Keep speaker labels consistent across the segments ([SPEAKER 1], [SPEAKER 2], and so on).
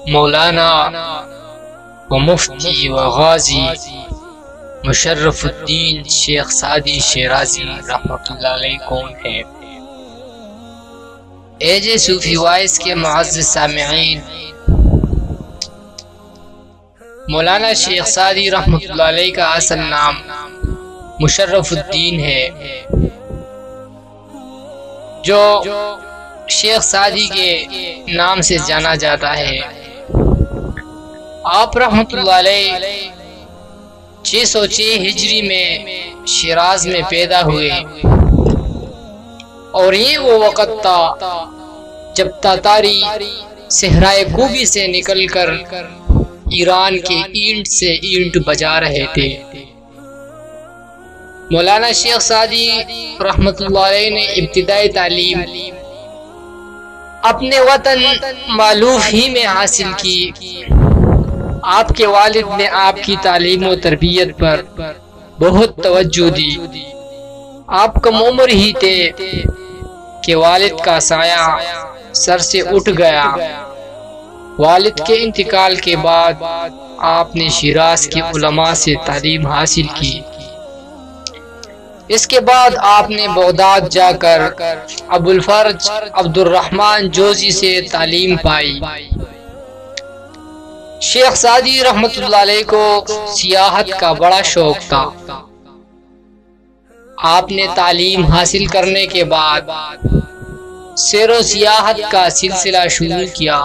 [SPEAKER 1] مولانا و مفتی و غازی مشرف الدین شیخ سعدی شیرازی رحمۃ اللہ علیہ کون ہے؟ ایج صوفی وائس کے معزز سامعین، مولانا شیخ سعدی رحمۃ اللہ علیہ کا اصل نام مشرف الدین ہے، جو شیخ سعدی کے نام سے جانا جاتا ہے۔ آپ رحمۃ اللہ علیہ 606 ہجری میں شیراز میں پیدا ہوئے، اور یہ وہ وقت تھا جب تاتاری صحرائے کوبی سے نکل کر ایران کے اینٹ سے اینٹ بجا رہے تھے۔ مولانا شیخ سعدی رحمۃ اللہ علیہ نے ابتدائی تعلیم اپنے وطن مالوف ہی میں حاصل کی۔ آپ کے والد نے آپ کی تعلیم و تربیت پر بہت توجہ دی۔ آپ کم عمر ہی تھے کہ والد کا سایہ سر سے اٹھ گیا۔ والد کے انتقال کے بعد آپ نے شیراز کے علماء سے تعلیم حاصل کی۔ اس کے بعد آپ نے بغداد جا کر ابو الفرج عبد الرحمن جوزی سے تعلیم پائی۔ شیخ سعدی رحمۃ اللہ علیہ کو سیاحت کا بڑا شوق تھا۔ آپ نے تعلیم حاصل کرنے کے بعد سیر و سیاحت کا سلسلہ شروع کیا۔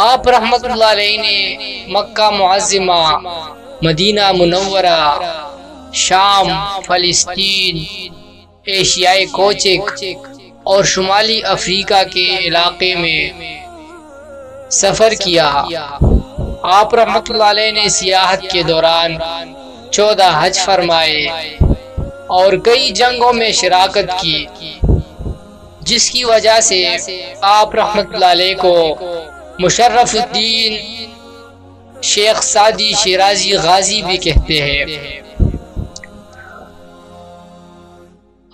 [SPEAKER 1] آپ رحمۃ اللہ علیہ نے مکہ معظمہ، مدینہ منورہ، شام، فلسطین، ایشیائی کوچک اور شمالی افریقہ کے علاقے میں سفر کیا۔ آپ رحمۃ اللہ علیہ نے سیاحت کے دوران 14 حج فرمائے اور کئی جنگوں میں شراکت کی، جس کی وجہ سے آپ رحمۃ اللہ علیہ کو مشرف الدین شیخ سعدی شیرازی غازی بھی کہتے ہیں۔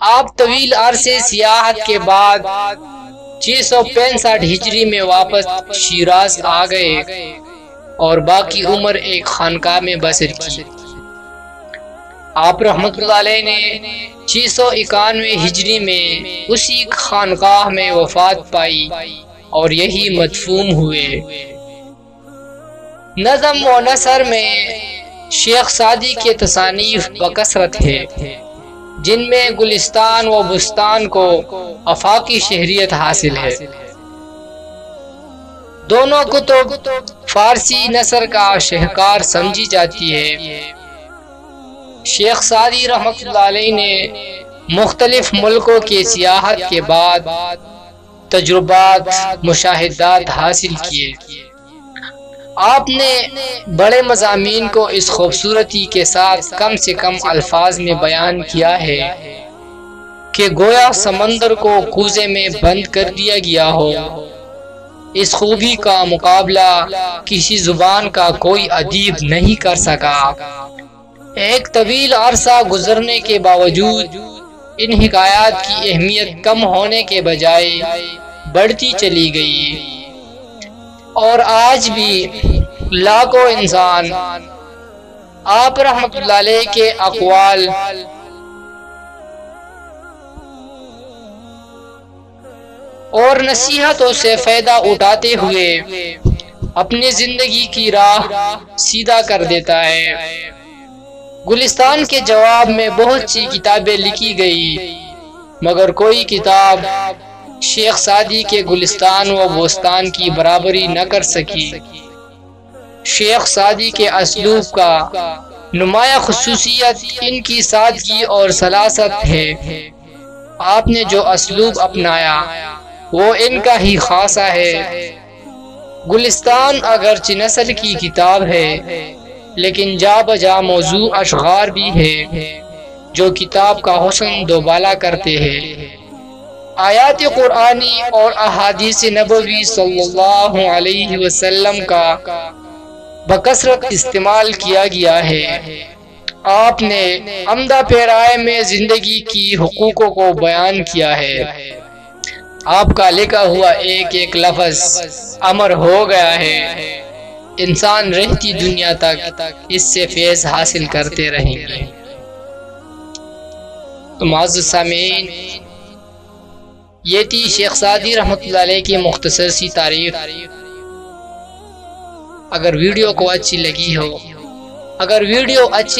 [SPEAKER 1] آپ طویل عرصے سیاحت کے بعد 665 ہجری میں واپس شیراز آ گئے اور باقی عمر ایک خانقاہ میں بسر کی۔ آپ رحمۃ اللہ علیہ نے 691 ہجری میں اسی خانقاہ میں وفات پائی اور یہی مدفون ہوئے۔ نظم و نثر میں شیخ سعدی کے تصانیف بکثرت ہے، جن میں گلستان و بستان کو آفاقی شہریت حاصل ہے۔ دونوں کتب فارسی نثر کا شہکار سمجھی جاتی ہے۔ شیخ سعدی رحمۃ اللہ علیہ نے مختلف ملکوں کے سیاحت کے بعد تجربات، مشاہدات حاصل کیے۔ آپ نے بڑے مضامین کو اس خوبصورتی کے ساتھ کم سے کم الفاظ میں بیان کیا ہے کہ گویا سمندر کو کوزے میں بند کر دیا گیا ہو۔ اس خوبی کا مقابلہ کسی زبان کا کوئی ادیب نہیں کر سکا۔ ایک طویل عرصہ گزرنے کے باوجود ان حکایات کی اہمیت کم ہونے کے بجائے بڑھتی چلی گئی، اور آج بھی لاکھوں انسان آپ رحمۃ اللہ علیہ کے اقوال اور نصیحتوں سے فائدہ اٹھاتے ہوئے اپنی زندگی کی راہ سیدھا کر دیتا ہے۔ گلستان کے جواب میں بہت سی کتابیں لکھی گئی، مگر کوئی کتاب شیخ سعدی کے گلستان و بوستان کی برابری نہ کر سکی۔ شیخ سعدی کے اسلوب کا نمایاں خصوصیت ان کی سادگی اور سلاست ہے۔ آپ نے جو اسلوب اپنایا وہ ان کا ہی خاصہ ہے۔ گلستان اگرچہ نثر کی کتاب ہے، لیکن جا بجا موضوع اشعار بھی ہے جو کتاب کا حسن دوبالا کرتے ہیں۔ آیات قرآنی اور احادیث نبوی صلی اللہ علیہ وسلم کا بکثرت استعمال کیا گیا ہے۔ آپ نے عمدہ پیرائے میں زندگی کی حقوقوں کو بیان کیا ہے۔ آپ کا لکھا ہوا ایک ایک لفظ امر ہو گیا ہے، انسان رہتی دنیا تک اس سے فیض حاصل کرتے رہیں گے۔ تو معزز سامعین، یہ تھی شیخ سعدی رحمۃ اللہ علیہ کی مختصر سی تعریف۔ اگر ویڈیو کو اچھی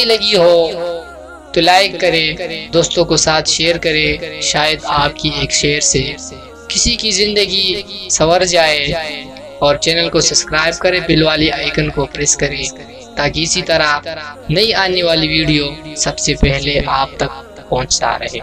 [SPEAKER 1] لگی ہو تو لائک کرے، دوستوں کو ساتھ شیئر کرے، شاید آپ کی ایک شیئر سے کسی کی زندگی سنور جائے، اور چینل کو سبسکرائب کرے، بیل والی آئیکن کو پریس کرے تاکہ اسی طرح نئی آنے والی ویڈیو سب سے پہلے آپ تک پہنچتا رہے۔